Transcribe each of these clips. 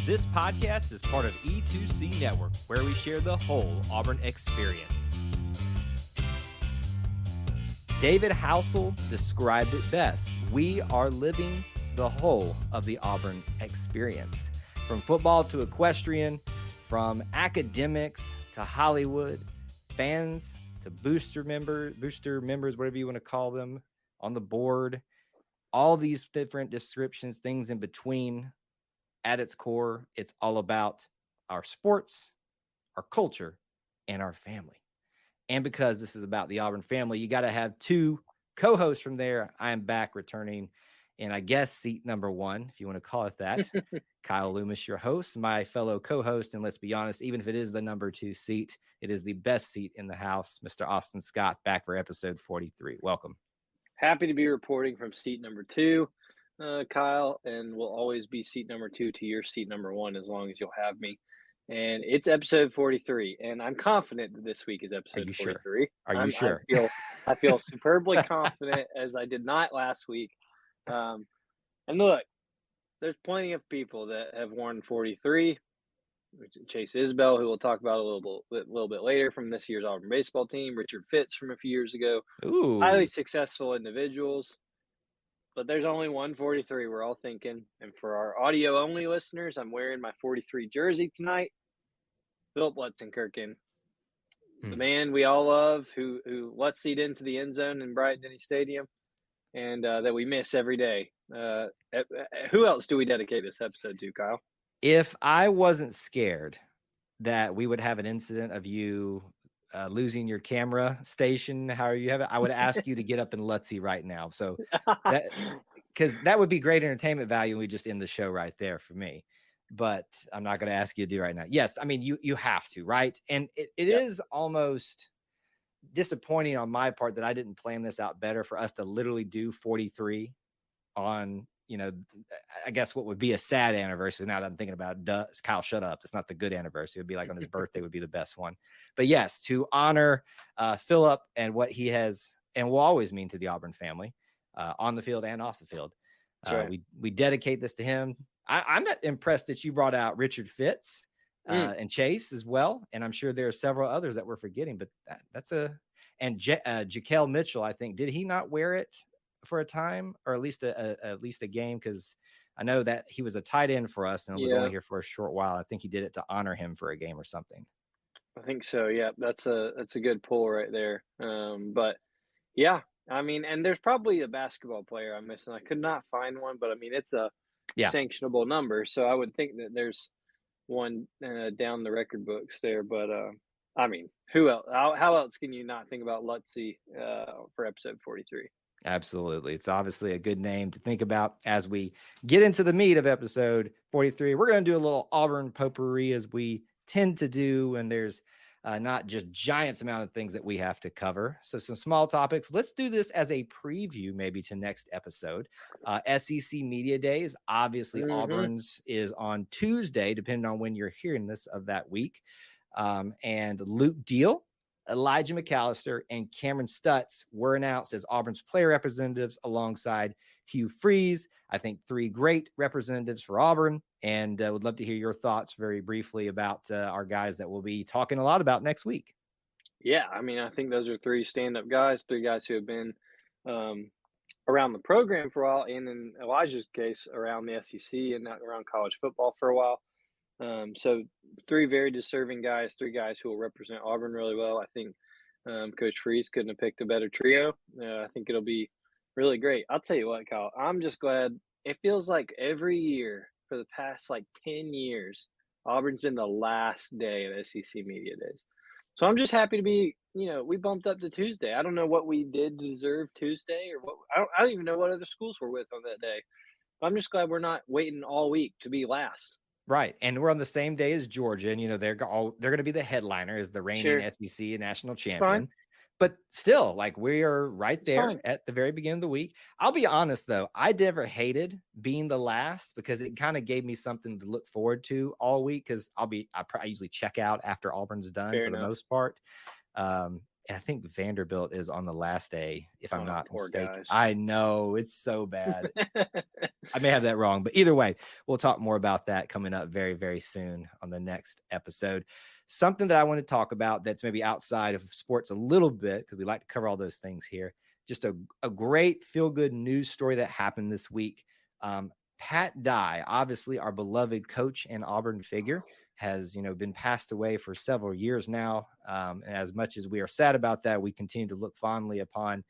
This podcast is part of E2C Network, where we share the whole Auburn experience. David Housel described it best. We are living the whole of the Auburn experience. From football to equestrian, from academics to Hollywood, fans to booster members, whatever you want to call them, on the board, all these different descriptions, things in between. At its core, it's all about our sports, our culture, and our family. And because this is about the Auburn family, you got to have two co-hosts from there. I am back returning in, I guess, seat number one, if you want to call it that. Kyle Loomis, your host, my fellow co-host. And let's be honest, even if it is the number 2 seat, it is the best seat in the house. Mr. Austin Scott, back for episode 43. Welcome. Happy to be reporting from seat number 2. Kyle, and will always be seat number 2 to your seat number 1 as long as you'll have me. And it's episode 43, and I'm confident that this week is episode 43. Sure? Are you sure? I feel superbly confident, as I did not last week. And look, there's plenty of people that have worn 43. Chase Isbell, who we'll talk about a little bit later, from this year's Auburn baseball team. Richard Fitz from a few years ago. Ooh. Highly successful individuals. But there's only one 43, we're all thinking. And for our audio-only listeners, I'm wearing my 43 jersey tonight. Philip Lutzenkirchen, the man we all love, who Lutzied into the end zone in Bryant-Denny Stadium, and that we miss every day. Who else do we dedicate this episode to, Kyle? If I wasn't scared that we would have an incident of you losing your camera station, how you have it, I would ask you to get up and Lutzy right now. So because that would be great entertainment value, and we just end the show right there for me. But I'm not going to ask you to do right now. Yes, I mean you have to, right? And it is almost disappointing on my part that I didn't plan this out better for us to literally do 43 on, I guess what would be a sad anniversary. Now that I'm thinking about it, Kyle, shut up. It's not the good anniversary. It would be like on his birthday would be the best one. But yes, to honor Philip and what he has and will always mean to the Auburn family on the field and off the field. Right. We dedicate this to him. I'm not impressed that you brought out Richard Fitz and Chase as well. And I'm sure there are several others that we're forgetting, but and Jaquel Mitchell, I think, did he not wear it for a time, or at least a game? Because I know that he was a tight end for us and was only here for a short while. I think he did it to honor him for a game or something. I think so. Yeah, that's a good pull right there. But yeah, I mean, and there's probably a basketball player I'm missing. I could not find one, but I mean, it's a sanctionable number, so I would think that there's one down the record books there. But I mean, who else? How else can you not think about Lutzy for episode 43? Absolutely. It's obviously a good name to think about as we get into the meat of episode 43. We're going to do a little Auburn potpourri, as we tend to do, and there's not just giants amount of things that we have to cover. So some small topics. Let's do this as a preview maybe to next episode. SEC Media Days. Obviously, Auburn's is on Tuesday, depending on when you're hearing this of that week. And Luke Deal, Elijah McAllister, and Cameron Stutz were announced as Auburn's player representatives alongside Hugh Freeze. I think 3 great representatives for Auburn, and would love to hear your thoughts very briefly about our guys that we'll be talking a lot about next week. Yeah, I mean, I think those are 3 stand-up guys, 3 guys who have been around the program for a while, and in Elijah's case, around the SEC and around college football for a while. So 3 very deserving guys, 3 guys who will represent Auburn really well. I think Coach Freeze couldn't have picked a better trio. I think it'll be really great. I'll tell you what, Kyle, I'm just glad. It feels like every year for the past 10 years, Auburn's been the last day of SEC Media Days. So I'm just happy to be, we bumped up to Tuesday. I don't know what we did to deserve Tuesday, or what. I don't even know what other schools we're with on that day. But I'm just glad we're not waiting all week to be last. Right. And we're on the same day as Georgia, and they're going to be the headliner as the reigning SEC national champion. But still, we are right there at the very beginning of the week. I'll be honest, though, I never hated being the last, because it kind of gave me something to look forward to all week, because I usually check out after Auburn's done the most part. And I think Vanderbilt is on the last day, if I'm not mistaken. Guys. I know, it's so bad. I may have that wrong, but either way, we'll talk more about that coming up very, very soon on the next episode. Something that I want to talk about that's maybe outside of sports a little bit, because we like to cover all those things here. Just a great feel-good news story that happened this week. Pat Dye, obviously our beloved coach and Auburn figure, has been passed away for several years now. And as much as we are sad about that, we continue to look fondly upon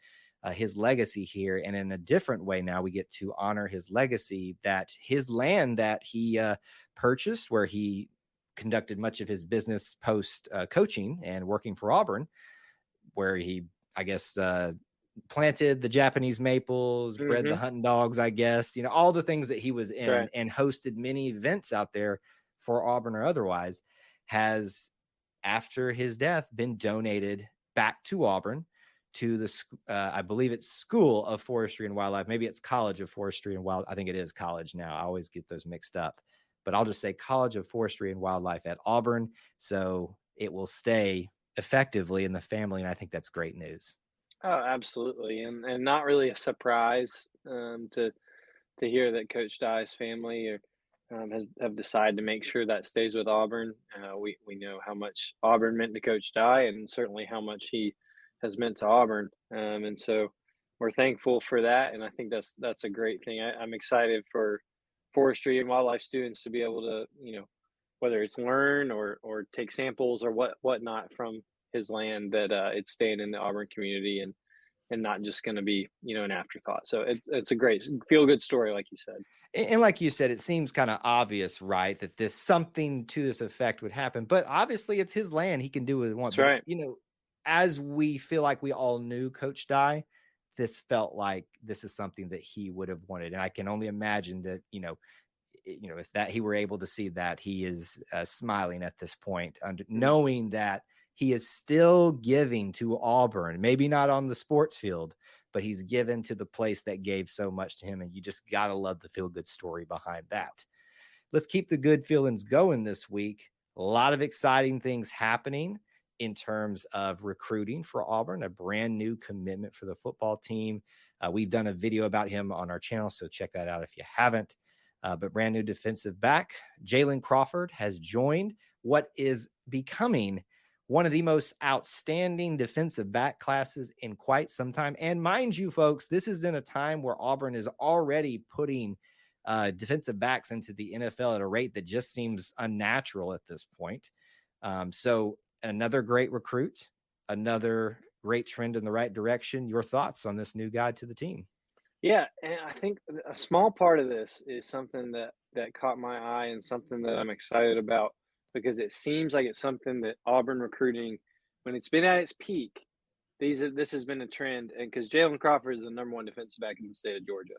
his legacy here. And in a different way now, we get to honor his legacy, that his land that he purchased, where he conducted much of his business post coaching and working for Auburn, where he, I guess, planted the Japanese maples, bred the hunting dogs, I guess, all the things that he was in, right. and hosted many events out there for Auburn or otherwise, has, after his death, been donated back to Auburn, to the, I believe it's School of Forestry and Wildlife. Maybe it's College of Forestry and Wildlife. I think it is college now. I always get those mixed up, but I'll just say College of Forestry and Wildlife at Auburn. So it will stay effectively in the family. And I think that's great news. Oh, absolutely, and not really a surprise to hear that Coach Dye's family have decided to make sure that stays with Auburn. We know how much Auburn meant to Coach Dye, and certainly how much he has meant to Auburn, and so we're thankful for that. And I think that's a great thing. I'm excited for forestry and wildlife students to be able to, whether it's learn or take samples or whatnot from his land, that it's staying in the Auburn community and not just going to be, an afterthought. So it's a great feel good story, like you said. And like you said, it seems kind of obvious, right, that something to this effect would happen. But obviously, it's his land; he can do what he wants. That's right. As we feel like we all knew Coach Dye, this felt like this is something that he would have wanted, and I can only imagine that if that he were able to see that, he is smiling at this point, knowing that he is still giving to Auburn, maybe not on the sports field, but he's given to the place that gave so much to him. And you just got to love the feel-good story behind that. Let's keep the good feelings going this week. A lot of exciting things happening in terms of recruiting for Auburn, a brand new commitment for the football team. We've done a video about him on our channel, so check that out if you haven't. But brand new defensive back, Jalen Crawford, has joined what is becoming one of the most outstanding defensive back classes in quite some time. And mind you, folks, this is in a time where Auburn is already putting defensive backs into the NFL at a rate that just seems unnatural at this point. So another great recruit, another great trend in the right direction. Your thoughts on this new guy to the team? Yeah, and I think a small part of this is something that caught my eye and something that I'm excited about, because it seems like it's something that Auburn recruiting, when it's been at its peak, this has been a trend. And because Jalen Crawford is the number one defensive back in the state of Georgia,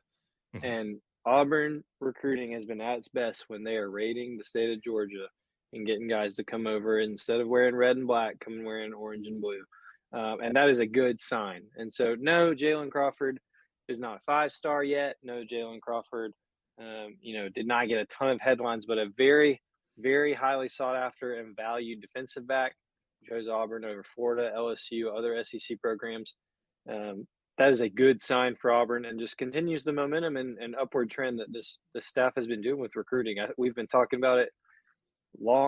and Auburn recruiting has been at its best when they are raiding the state of Georgia and getting guys to come over, instead of wearing red and black, coming wearing orange and blue, and that is a good sign. And so, no, Jalen Crawford is not a 5-star yet. No, Jalen Crawford, did not get a ton of headlines, but a very, very highly sought after and valued defensive back. Chose Auburn over Florida, LSU, other SEC programs. That is a good sign for Auburn, and just continues the momentum and upward trend that the staff has been doing with recruiting. We've been talking about it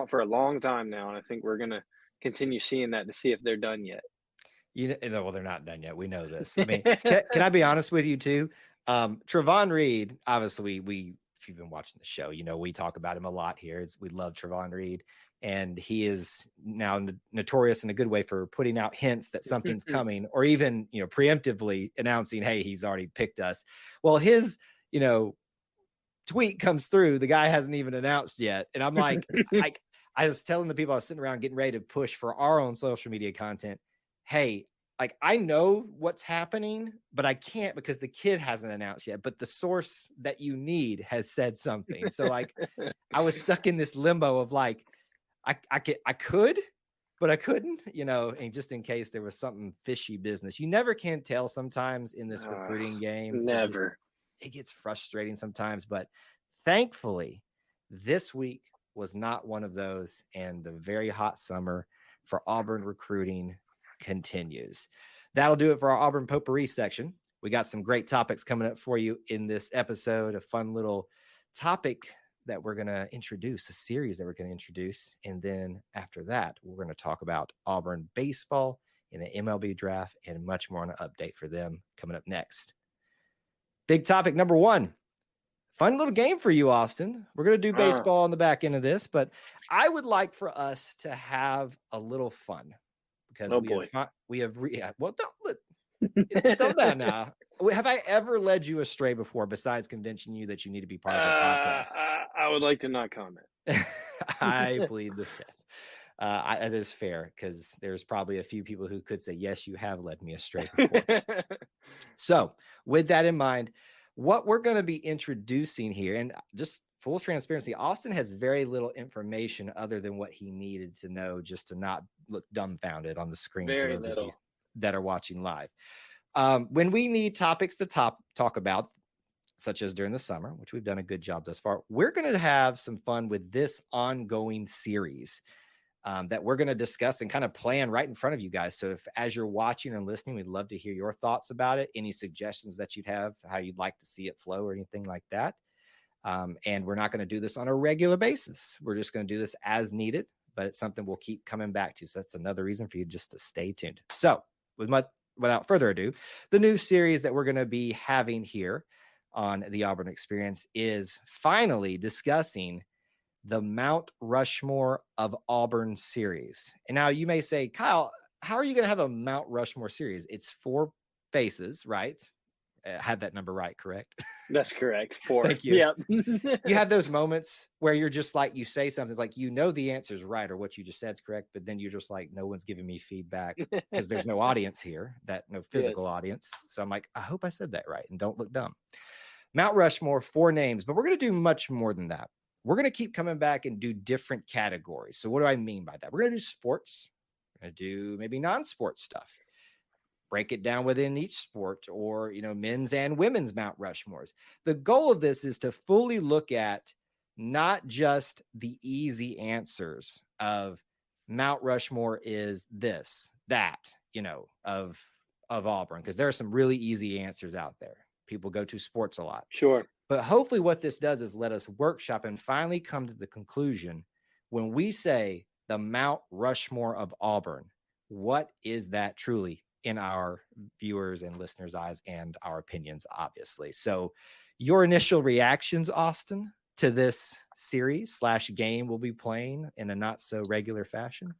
for a long time now, and I think we're going to continue seeing that to see if they're done yet. Well, they're not done yet. We know this. I mean, can I be honest with you too? Trevon Reed, obviously, if you've been watching the show, we talk about him a lot here. We love Trevon Reed, and he is now notorious in a good way for putting out hints that something's coming, or even, preemptively announcing, hey, he's already picked us. Well, his, tweet comes through. The guy hasn't even announced yet. And I'm like, I was telling the people I was sitting around getting ready to push for our own social media content, hey, I know what's happening, but I can't because the kid hasn't announced yet. But the source that you need has said something. So I was stuck in this limbo of I could, but I couldn't, and just in case there was something fishy business. You never can tell sometimes in this recruiting game. Never. It gets frustrating sometimes, but thankfully this week was not one of those, and the very hot summer for Auburn recruiting continues. That'll do it for our Auburn potpourri section. We got some great topics coming up for you in this episode, a fun little topic that we're going to introduce, a series that we're going to introduce. And then after that, we're going to talk about Auburn baseball in the MLB draft and much more on an update for them coming up next. Big topic number one. Fun little game for you, Austin. We're going to do baseball on the back end of this, but I would like for us to have a little fun because we have well, don't let settle down now. Have I ever led you astray before besides convincing you that you need to be part of the podcast? I would like to not comment. I plead the fifth. That is fair because there's probably a few people who could say, yes, you have led me astray before. So with that in mind, what we're going to be introducing here, and just full transparency, Austin has very little information other than what he needed to know just to not look dumbfounded on the screen for those of you that are watching live. When we need topics to talk about, such as during the summer, which we've done a good job thus far, we're going to have some fun with this ongoing series that we're going to discuss and kind of plan right in front of you guys. So if, as you're watching and listening, we'd love to hear your thoughts about it, any suggestions that you'd have, how you'd like to see it flow or anything like that. And we're not going to do this on a regular basis. We're just going to do this as needed, but it's something we'll keep coming back to. So that's another reason for you just to stay tuned. So without further ado, the new series that we're going to be having here on the Auburn Experience is finally discussing the Mount Rushmore of Auburn series. And now you may say, Kyle, how are you going to have a Mount Rushmore series? It's 4 faces, right? Had that number right, correct? That's correct. 4. Thank you. Yep. You have those moments where you're just like, you say something like, the answer is right or what you just said is correct, but then you're just like, no one's giving me feedback because there's no audience here, no physical audience. So I'm like, I hope I said that right and don't look dumb. Mount Rushmore, 4 names, but we're going to do much more than that. We're going to keep coming back and do different categories. So what do I mean by that? We're going to do sports. We're going to do maybe non-sports stuff. Break it down within each sport or, men's and women's Mount Rushmores. The goal of this is to fully look at not just the easy answers of Mount Rushmore is this, that, of Auburn, because there are some really easy answers out there. People go to sports a lot. Sure. But hopefully what this does is let us workshop and finally come to the conclusion when we say the Mount Rushmore of Auburn, what is that truly in our viewers and listeners' eyes and our opinions, obviously. So your initial reactions, Austin, to this series / game we'll be playing in a not so regular fashion?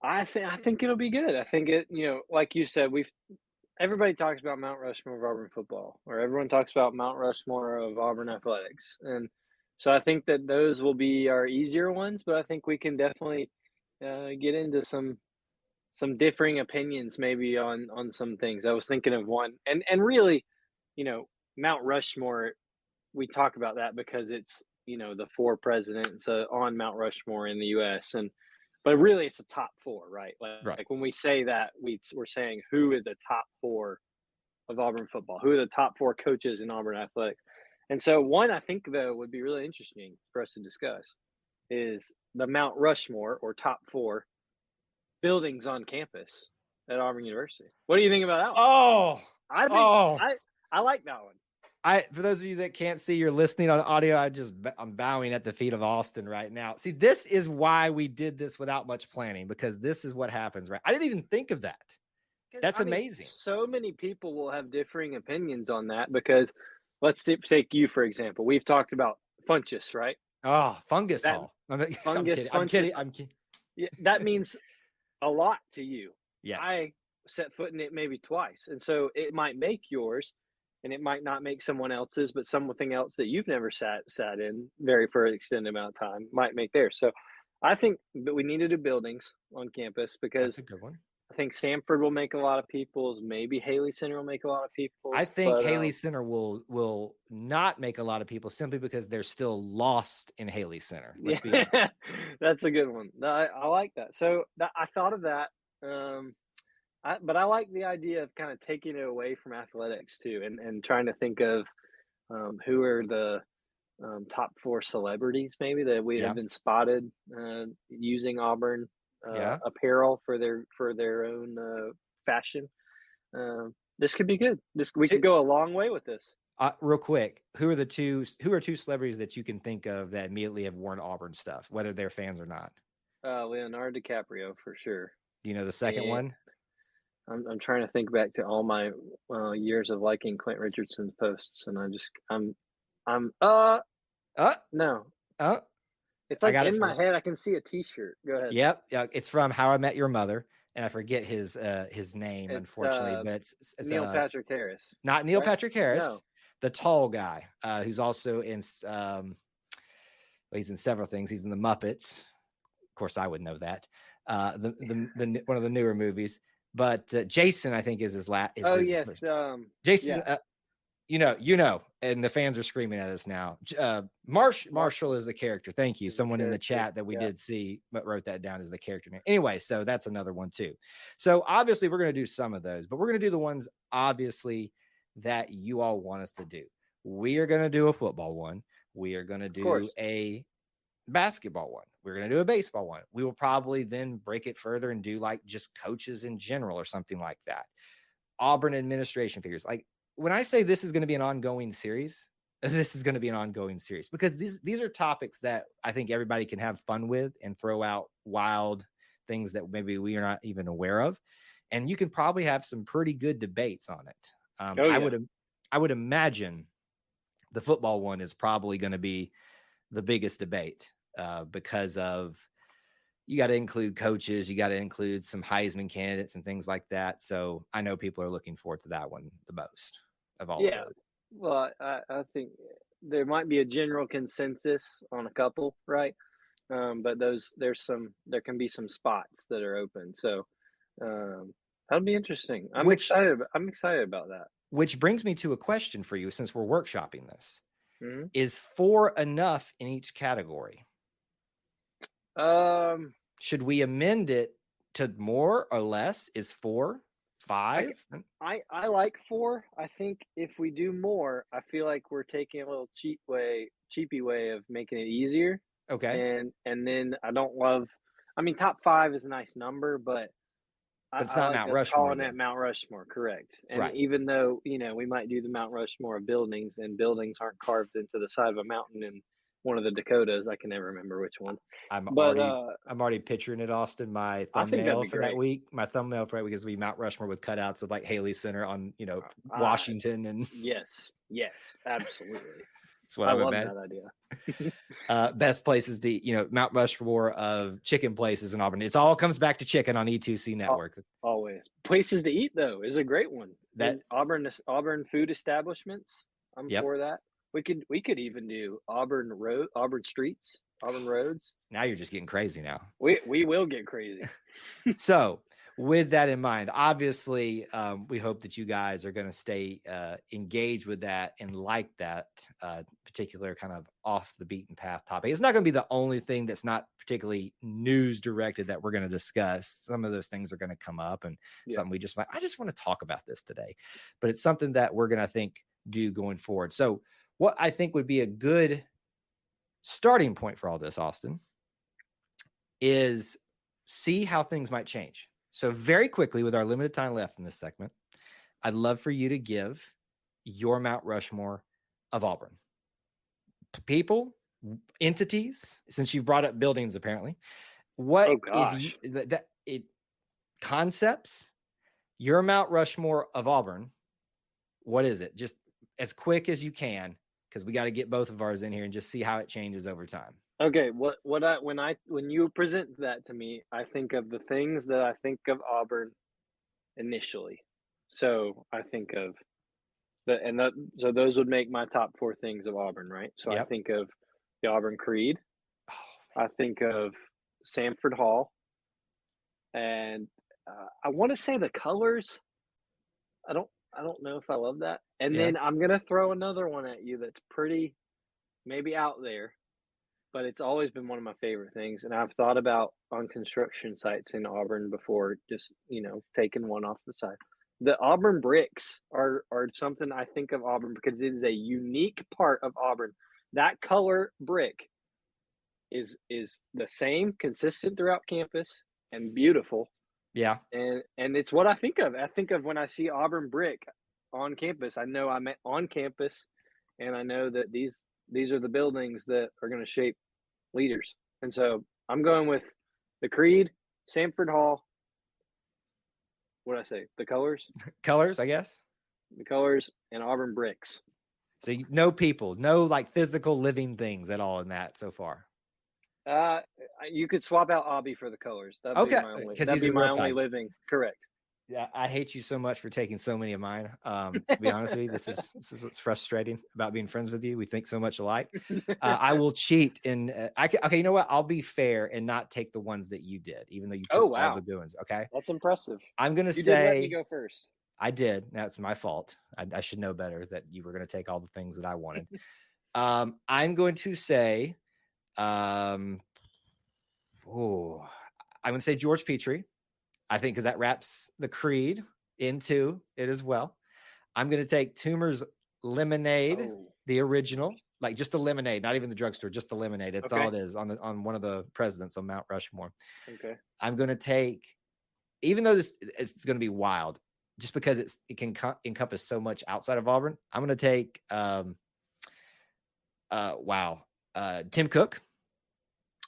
I think it'll be good. I think it, like you said, everybody talks about Mount Rushmore of Auburn football, or everyone talks about Mount Rushmore of Auburn athletics. And so I think that those will be our easier ones, but I think we can definitely get into some differing opinions maybe on some things. I was thinking of one, and really, Mount Rushmore, we talk about that because it's, the 4 presidents on Mount Rushmore in the U.S. But really, it's the top 4, right? Like when we say that, we're saying who are the top 4 of Auburn football? Who are the top 4 coaches in Auburn athletics? And so one I think, though, would be really interesting for us to discuss is the Mount Rushmore or top 4 buildings on campus at Auburn University. What do you think about that one? I like that one. For those of you that can't see, you're listening on audio. I'm bowing at the feet of Austin right now. See, this is why we did this without much planning, because this is what happens, right? I didn't even think of that. That's amazing. So many people will have differing opinions on that because let's take you, for example. We've talked about Funchess, right? Oh, Fungus Hall. I'm kidding. Yeah, that means a lot to you. Yes. I set foot in it maybe twice. And so it might make yours and it might not make someone else's, but something else that you've never sat in for an extended amount of time might make theirs. So I think that we need to do buildings on campus because that's a good one. I think Sanford will make a lot of people's. Maybe Haley Center will make a lot of people's. I think Haley Center will not make a lot of people simply because they're still lost in Haley Center. Let's be honest. That's a good one. I like that. So I thought of that. But I like the idea of kind of taking it away from athletics too, and trying to think of who are the top 4 celebrities maybe that we have been spotted using Auburn apparel for their own fashion. This could be good. We could go a long way with this. Real quick, who are two celebrities that you can think of that immediately have worn Auburn stuff, whether they're fans or not? Leonardo DiCaprio for sure. Do you know the second And one? I'm trying to think back to all my years of liking Clint Richardson's posts, and I'm no. Oh, It's I like got it in from my head. I can see a T-shirt. Go ahead. Yep, it's from How I Met Your Mother, and I forget his name, It's unfortunately, but it's Neil Patrick Harris. not Neil right? Patrick Harris, No. the tall guy who's also in he's in several things. He's in the Muppets. Of course, I would know that. The one of the newer movies, but Jason, I think, is his last. Yes. Jason. Yeah. You know, and the fans are screaming at us now. Marshall is the character. Thank you. Someone in the chat that we did see but wrote that down as the character name. Anyway, so that's another one too. So obviously we're going to do some of those, but we're going to do the ones obviously that you all want us to do. We are going to do a football one. We are going to do a basketball one. We're going to do a baseball one. We will probably then break it further and do like just coaches in general or something like that. Auburn administration figures. Like, when I say this is going to be an ongoing series, this is going to be an ongoing series because these are topics that I think everybody can have fun with and throw out wild things that maybe we are not even aware of. And you can probably have some pretty good debates on it. I would imagine the football one is probably going to be the biggest debate because of you got to include coaches, you got to include some Heisman candidates and things like that. So I know people are looking forward to that one the most of all of those. Well, I think there might be a general consensus on a couple, right? But there can be some spots that are open. So that'll be interesting. I'm excited about that. Which brings me to a question for you since we're workshopping this. Mm-hmm. Is 4 enough in each category? Should we amend it to more or less? Is 4, 5? I like 4. I think if we do more, I feel like we're taking a little cheapy way of making it easier. Okay. And then I don't love. I mean, top 5 is a nice number, but it's not like Mount Rushmore. Calling that Mount Rushmore, correct? And even though we might do the Mount Rushmore of buildings, and buildings aren't carved into the side of a mountain in one of the Dakotas, I can never remember which one. I'm already picturing it, Austin. My thumbnail for that week. My thumbnail for that week is be Mount Rushmore with cutouts of like Haley Center on Washington and yes, absolutely. That's what I love that idea. Best places to Mount Rushmore of chicken places in Auburn. It all comes back to chicken on E2C Network. Always places to eat though is a great one. That Auburn food establishments. I'm for that. We could even do Auburn streets, Auburn roads. Now you're just getting crazy now. We will get crazy. So with that in mind, obviously, we hope that you guys are going to stay engaged with that and like that particular kind of off the beaten path topic. It's not going to be the only thing that's not particularly news directed that we're going to discuss. Some of those things are going to come up and something I just want to talk about this today, but it's something that we're going to, I think, do going forward. So what I think would be a good starting point for all this, Austin, is see how things might change. So very quickly, with our limited time left in this segment, I'd love for you to give your Mount Rushmore of Auburn. People, entities, since you brought up buildings, apparently. What concepts, your Mount Rushmore of Auburn, what is it? Just as quick as you can, because we got to get both of ours in here and just see how it changes over time. Okay, when you present that to me, I think of the things that I think of Auburn initially. So I think of so those would make my top 4 things of Auburn, right? So I think of the Auburn Creed. I think of Sanford Hall, and I want to say the colors. I don't know if I love that. And then I'm gonna throw another one at you that's pretty maybe out there, but it's always been one of my favorite things. And I've thought about on construction sites in Auburn before, just, taking one off the side. The Auburn bricks are something I think of Auburn because it is a unique part of Auburn. That color brick is the same, consistent throughout campus and beautiful. Yeah. And it's what I think of. I think of when I see Auburn brick on campus. I know I'm on campus, and I know that these are the buildings that are going to shape leaders. And so I'm going with the Creed, Sanford Hall. What did I say? The colors, Colors, I guess. and Auburn bricks. So no people, no like physical living things at all in that so far. You could swap out Obby for the colors. Okay, because That'd he's be a real my only Tiger. living. Correct. Yeah, I hate you so much for taking so many of mine. To be honest with you, this is what's frustrating about being friends with you. We think so much alike. I will cheat, and okay. You know what? I'll be fair and not take the ones that you did, even though you took all the good ones. Okay, that's impressive. I'm gonna You say did let me go first. I did. That's my fault. I should know better that you were going to take all the things that I wanted. I'm going to say, I'm going to say George Petrie. I think because that wraps the Creed into it as well. I'm going to take Toomer's lemonade, the original, like just the lemonade, not even the drugstore, just the lemonade. That's all it is on one of the presidents on Mount Rushmore. Okay. I'm going to take, even though it's going to be wild, just because it can encompass so much outside of Auburn. I'm going to take, Tim Cook.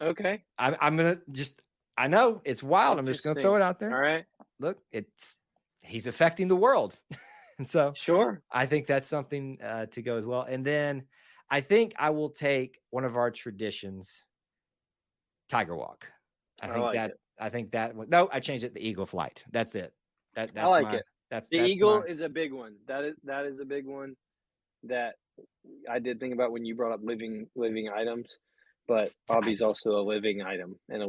Okay. I'm going to just, I know it's wild. I'm just going to throw it out there. All right. Look, he's affecting the world. And so sure, I think that's something to go as well. And then I think I will take one of our traditions, Tiger Walk. I think that no, I changed it to Eagle Flight. That's it. That's I like it. That's the Eagle is a big one. That is a big one that I did think about when you brought up living items. But Bobby's also a living item and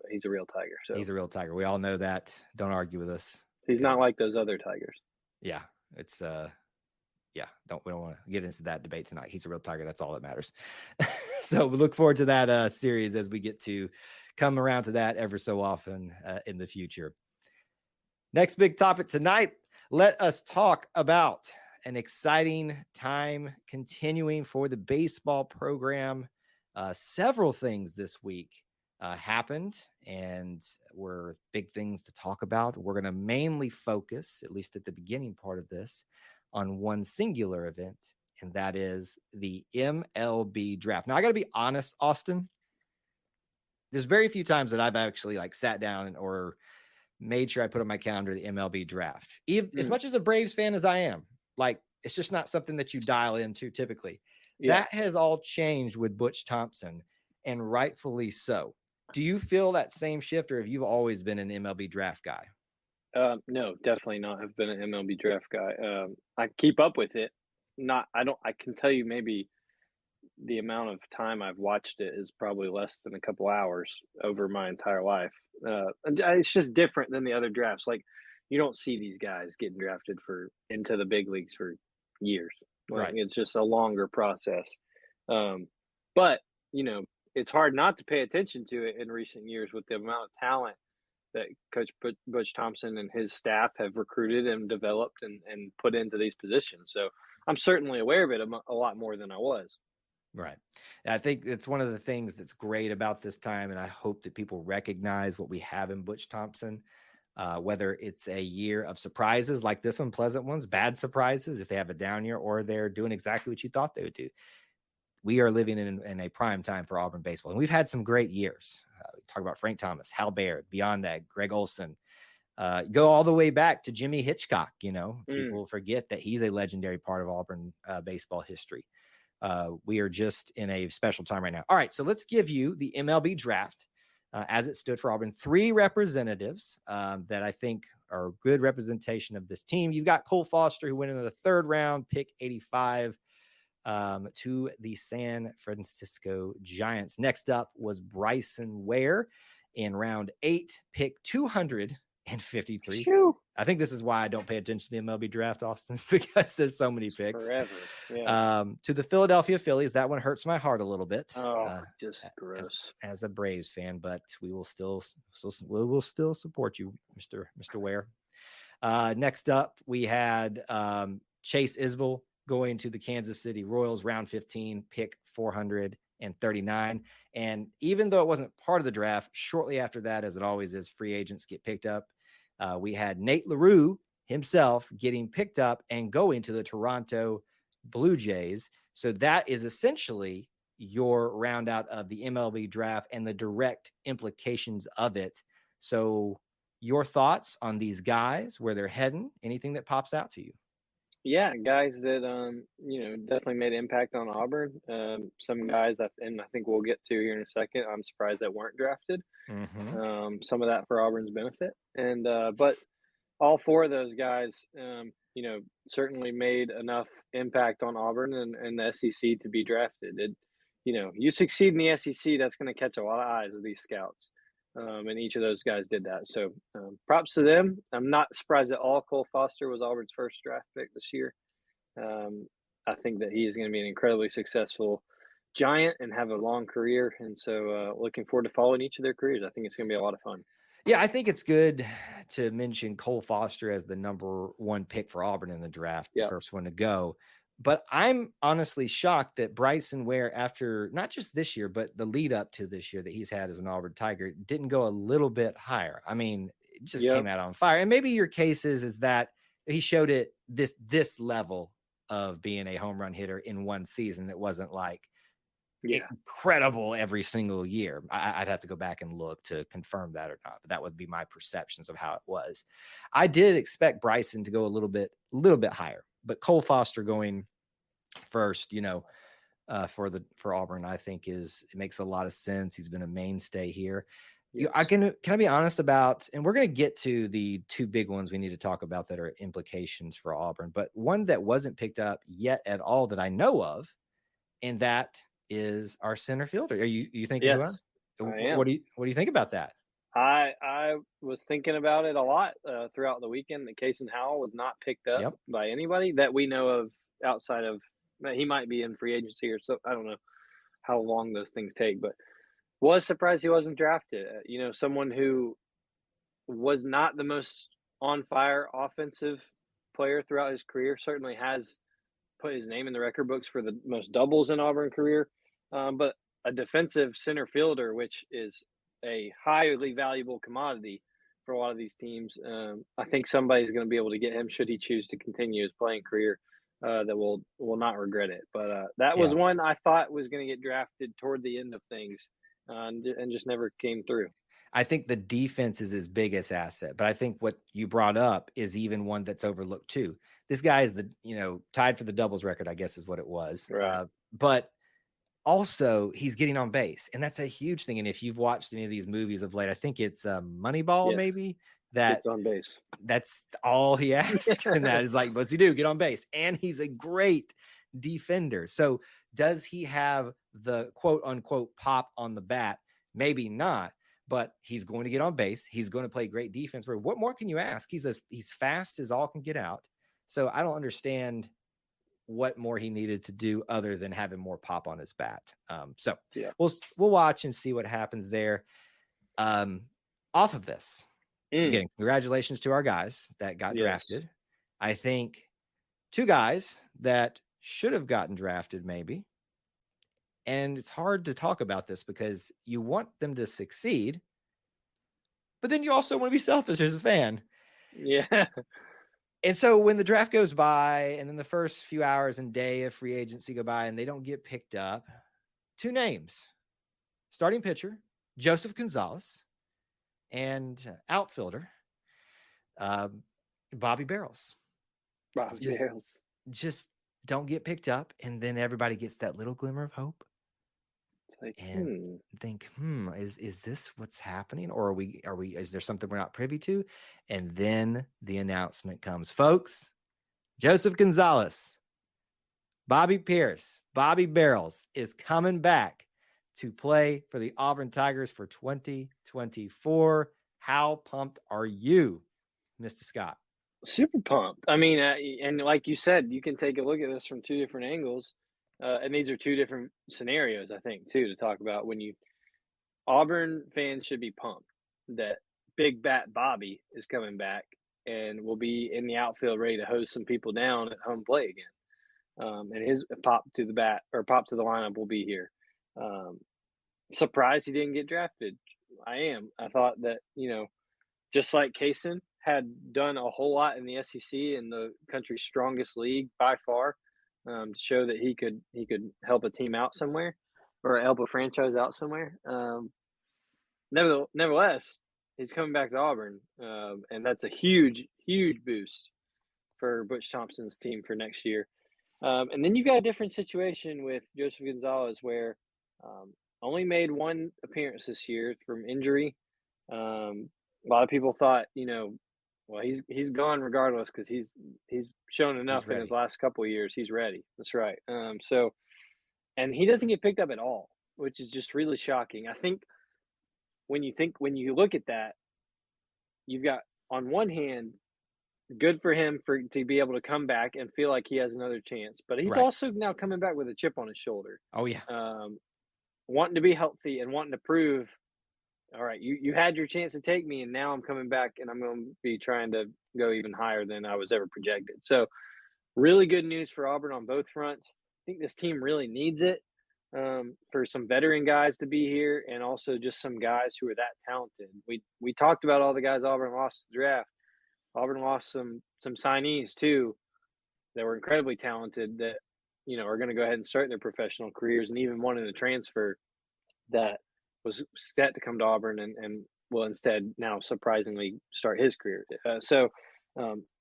he's a real Tiger. So he's a real Tiger. We all know that. Don't argue with us. He's not like those other Tigers. Yeah. It's we don't want to get into that debate tonight. He's a real Tiger. That's all that matters. So we look forward to that series as we get to come around to that ever so often in the future. Next big topic tonight. Let us talk about an exciting time continuing for the baseball program. Several things this week happened and were big things to talk about. We're going to mainly focus, at least at the beginning part of this, on one singular event, and that is the MLB Draft. Now, I got to be honest, Austin. There's very few times that I've actually sat down or made sure I put on my calendar the MLB Draft. As much as a Braves fan as I am, it's just not something that you dial into typically. Yeah. That has all changed with Butch Thompson, and rightfully so. Do you feel that same shift, or have you always been an MLB Draft guy? No, definitely not. I've been an MLB Draft guy. I keep up with it. I can tell you maybe the amount of time I've watched it is probably less than a couple hours over my entire life. It's just different than the other drafts. You don't see these guys getting drafted into the big leagues for years. Right. It's just a longer process. But it's hard not to pay attention to it in recent years with the amount of talent that Coach Butch Thompson and his staff have recruited and developed and put into these positions. So I'm certainly aware of it a lot more than I was. Right. I think it's one of the things that's great about this time, and I hope that people recognize what we have in Butch Thompson, whether it's a year of surprises like this one, pleasant ones, bad surprises if they have a down year, or they're doing exactly what you thought they would do. We are living in a prime time for Auburn baseball, and we've had some great years. We talk about Frank Thomas, Hal Baird, beyond that, Greg Olson. Go all the way back to Jimmy Hitchcock. People forget that he's a legendary part of Auburn baseball history. We are just in a special time right now. All right, so let's give you the MLB Draft as it stood for Auburn. 3 representatives that I think are a good representation of this team. You've got Cole Foster, who went into the 3rd round, pick 85. To the San Francisco Giants. Next up was Bryson Ware in round 8, pick 253. Shoo. I think this is why I don't pay attention to the MLB Draft, Austin, because there's so many picks. Forever. Yeah. To the Philadelphia Phillies. That one hurts my heart a little bit. Just gross. As a Braves fan, but we will still support you, Mr. Ware. Next up, we had Chase Isbell going to the Kansas City Royals, round 15, pick 439. And even though it wasn't part of the draft, shortly after that, as it always is, free agents get picked up. We had Nate LaRue himself getting picked up and going to the Toronto Blue Jays. So that is essentially your round out of the MLB draft and the direct implications of it. So your thoughts on these guys, where they're heading, anything that pops out to you? Yeah, guys that definitely made an impact on Auburn. Some guys, and I think we'll get to here in a second. I'm surprised that weren't drafted. Mm-hmm. Some of that for Auburn's benefit, and but all four of those guys, certainly made enough impact on Auburn and the SEC to be drafted. You succeed in the SEC, that's going to catch a lot of eyes of these scouts. And each of those guys did that. So props to them. I'm not surprised at all Cole Foster was Auburn's first draft pick this year. I think that he is going to be an incredibly successful Giant and have a long career. And so looking forward to following each of their careers. I think it's going to be a lot of fun. Yeah, I think it's good to mention Cole Foster as the number one pick for Auburn in the draft, the Yeah. first one to go. But I'm honestly shocked that Bryson Ware, after not just this year, but the lead up to this year that he's had as an Auburn Tiger, didn't go a little bit higher. I mean, it just came out on fire. And maybe your case is that he showed it this level of being a home run hitter in one season. It wasn't like incredible every single year. I'd have to go back and look to confirm that or not, but that would be my perceptions of how it was. I did expect Bryson to go a little bit higher, but Cole Foster going first, for Auburn, I think it makes a lot of sense. He's been a mainstay here. Yes. Can I be honest about, and we're going to get to the two big ones we need to talk about that are implications for Auburn, but one that wasn't picked up yet at all that I know of, and that is our center fielder. Are you thinking about? I am. What do you think about that? I was thinking about it a lot throughout the weekend. That Kason Howell was not picked up by anybody that we know of outside of. He might be in free agency or so. I don't know how long those things take, but was surprised he wasn't drafted. Someone who was not the most on fire offensive player throughout his career, certainly has put his name in the record books for the most doubles in Auburn career, but a defensive center fielder, which is a highly valuable commodity for a lot of these teams. I think somebody's going to be able to get him should he choose to continue his playing career. That will not regret it. But that was one I thought was going to get drafted toward the end of things, and just never came through. I think the defense is his biggest asset, but I think what you brought up is even one that's overlooked too. This guy is tied for the doubles record, I guess is what it was. Right. But also he's getting on base, and that's a huge thing. And if you've watched any of these movies of late, I think it's Moneyball, maybe, that gets on base. That's all he asks. And that is like, what's he do? Get on base. And he's a great defender. So does he have the quote unquote pop on the bat? Maybe not, but he's going to get on base. He's going to play great defense. What more can you ask? He's fast as all can get out. So I don't understand what more he needed to do other than having more pop on his bat. We'll watch and see what happens there. Off of this, again, congratulations to our guys that got drafted. I think two guys that should have gotten drafted, maybe. And it's hard to talk about this because you want them to succeed, but then you also want to be selfish as a fan. Yeah. And so when the draft goes by and then the first few hours and day of free agency go by and they don't get picked up, two names: starting pitcher Joseph Gonzalez and outfielder Bobby Barrels. Just don't get picked up, and then everybody gets that little glimmer of hope. And think, is this what's happening? Or is there something we're not privy to? And then the announcement comes, folks. Joseph Gonzalez, Bobby Pierce, Bobby Barrels is coming back to play for the Auburn Tigers for 2024. How pumped are you, Mr. Scott? Super pumped. I mean, and like you said, you can take a look at this from two different angles. And these are two different scenarios, I think, too, to talk about. Auburn fans should be pumped that Big Bat Bobby is coming back and will be in the outfield ready to hose some people down at home plate again. And his pop to the lineup will be here. Surprised he didn't get drafted. I am. I thought that, just like Kason, had done a whole lot in the SEC, in the country's strongest league by far, to show that he could help a team out somewhere, or help a franchise out somewhere. Nevertheless, he's coming back to Auburn, and that's a huge boost for Butch Thompson's team for next year. And then you got a different situation with Joseph Gonzalez, where only made one appearance this year from injury. A lot of people thought, well, he's gone regardless, because he's shown enough in his last couple of years. He's ready. That's right. And he doesn't get picked up at all, which is just really shocking. I think when you look at that, you've got, on one hand, good for him to be able to come back and feel like he has another chance, but he's also now coming back with a chip on his shoulder. Oh yeah. Wanting to be healthy and wanting to prove, all right, you had your chance to take me, and now I'm coming back, and I'm going to be trying to go even higher than I was ever projected. So really good news for Auburn on both fronts. I think this team really needs it, for some veteran guys to be here, and also just some guys who are that talented. We talked about all the guys Auburn lost to the draft. Auburn lost some signees too that were incredibly talented, that are going to go ahead and start their professional careers, and even one in the transfer that was set to come to Auburn and will instead now surprisingly start his career. So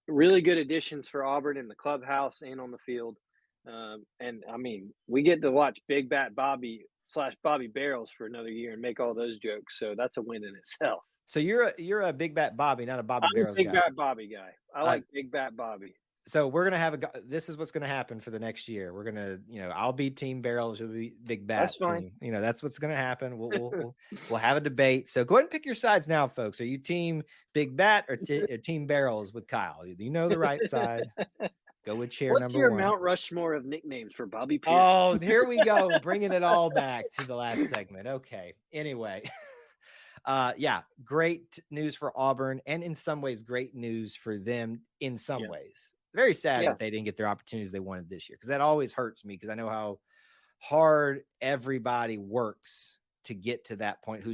really good additions for Auburn in the clubhouse and on the field. And I mean, we get to watch Big Bat Bobby / Bobby Barrels for another year and make all those jokes. So that's a win in itself. So you're a Big Bat Bobby, not a Bobby Barrels guy. I'm a Big Bat Bobby guy. I like Big Bat Bobby. So we're going to have this is what's going to happen for the next year. We're going to, I'll be Team Barrels, you'll be Big Bat. That's fine. Team. That's what's going to happen. We'll have a debate. So go ahead and pick your sides now, folks. Are you Team Big Bat or Team Barrels with Kyle? You know the right side. Go with chair number one. What's your Mount Rushmore of nicknames for Bobby Pierce? Oh, here we go. Bringing it all back to the last segment. Okay. Anyway. Yeah, great news for Auburn, and in some ways, great news for them in some ways. Very sad that they didn't get their opportunities they wanted this year, because that always hurts me, because I know how hard everybody works to get to that point.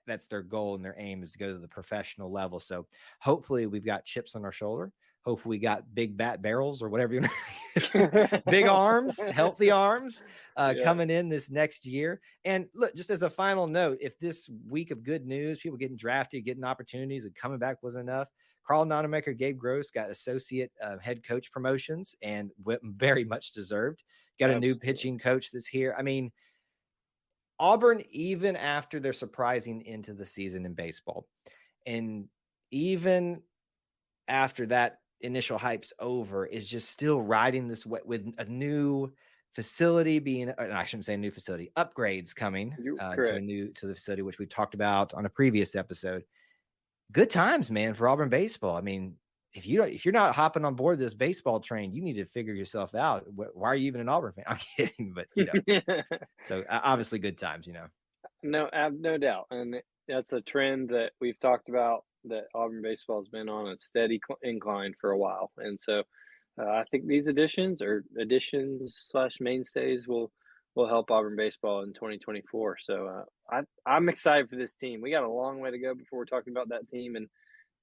That's their goal and their aim, is to go to the professional level. So hopefully we've got chips on our shoulder. Hopefully we got Big Bat Barrels, or whatever you know, big arms, healthy arms coming in this next year. And look, just as a final note, if this week of good news, people getting drafted, getting opportunities, and coming back wasn't enough, Carl Nonemaker, Gabe Gross got associate head coach promotions, and very much deserved. Got a new pitching coach that's here. I mean, Auburn, even after their surprising into the season in baseball, and even after that initial hype's over, is just still riding this with a new facility I shouldn't say a new facility, upgrades coming to the facility, which we talked about on a previous episode. Good times, man, for Auburn baseball. I mean, if you're not hopping on board this baseball train, you need to figure yourself out. Why are you even an Auburn fan? I'm kidding, but so obviously good times, No doubt. And that's a trend that we've talked about, that Auburn baseball has been on a steady incline for a while. And so I think these additions / mainstays will help Auburn baseball in 2024. So I'm excited for this team. We got a long way to go before we're talking about that team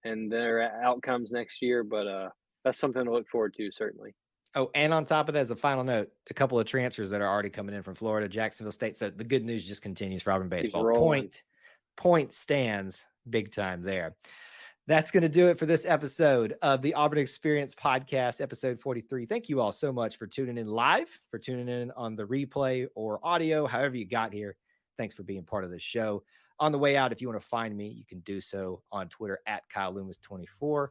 and their outcomes next year, but that's something to look forward to, certainly. Oh, and on top of that, as a final note, a couple of transfers that are already coming in from Florida, Jacksonville State. So the good news just continues for Auburn baseball. Point stands big time there. That's going to do it for this episode of the Auburn Experience Podcast, episode 43. Thank you all so much for tuning in live, for tuning in on the replay or audio, however you got here. Thanks for being part of this show. On the way out, if you want to find me, you can do so on Twitter at Kyle Loomis24.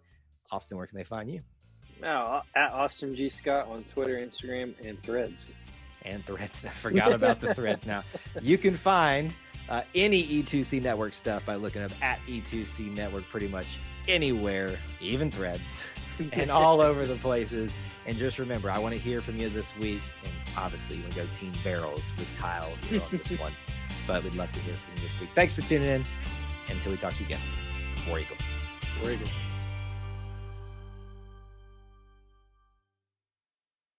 Austin, where can they find you? At Austin G. Scott on Twitter, Instagram, and Threads. I forgot about the Threads now. You can find any E2C Network stuff by looking up at E2C Network pretty much anywhere, even Threads, and all over the places. And just remember, I want to hear from you this week. And obviously, you want to go Team Barrels with Kyle here on this one. But we'd love to hear from you this week. Thanks for tuning in. Until we talk to you again, War Eagle. War Eagle.